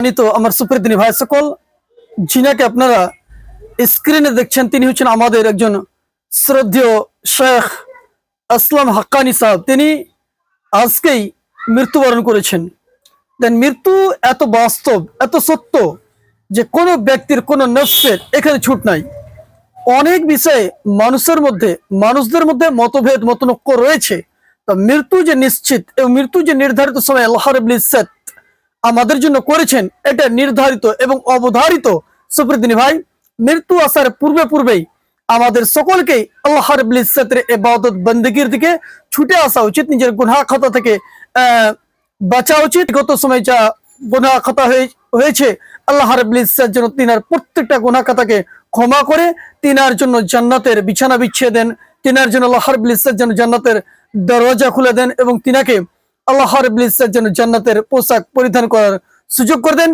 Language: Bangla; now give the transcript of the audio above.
সম্মানিত আমার সুপ্রিয় ভাই সকল, যিনাকে আপনারা স্ক্রিনে দেখছেন তিনি হচ্ছেন আমাদের একজন শ্রদ্ধেয় শেখ আসলাম হাক্কানি সাহেব। তিনি আজকেই মৃত্যুবরণ করেছেন। দেন মৃত্যু এত বাস্তব, এত সত্য যে কোনো ব্যক্তির, কোনো নফসের এখানে ছুট নাই। অনেক বিষয়ে মানুষদের মধ্যে মতভেদ, মতনৈক্য রয়েছে। তো মৃত্যু যে নিশ্চিত এবং মৃত্যু যে নির্ধারিত সময় আল্লাহ রাব্বুল ইজ্জত আমাদের জন্য করেছেন, এটা নির্ধারিত এবং অবধারিত। সুপ্রিয় ভাই, মৃত্যু আসার পূর্বেই আমাদের সকলকেই আল্লাহ রাব্বুল ইজ্জতের ইবাদত বন্দেগীর দিকে ছুটে আসা উচিত, নিজের গুনাহ খাতা থেকে বাঁচা উচিত। গত সময় যা গুনাহ খাতা হয়েছে, আল্লাহ রাব্বুল ইজ্জত যেন তিনার প্রত্যেকটা গুনাহ খাতাকে ক্ষমা করে তিনার জন্য জান্নাতের বিছানা বিছিয়ে দেন, তিনার জন্য আল্লাহ রাব্বুল ইজ্জত যেন জান্নাতের দরজা খুলে দেন এবং তিনাকে আল্লাহ রাব্বুল ইজ্জত যেন জান্নাতের পোশাক পরিধান করার সুযোগ করে দেন।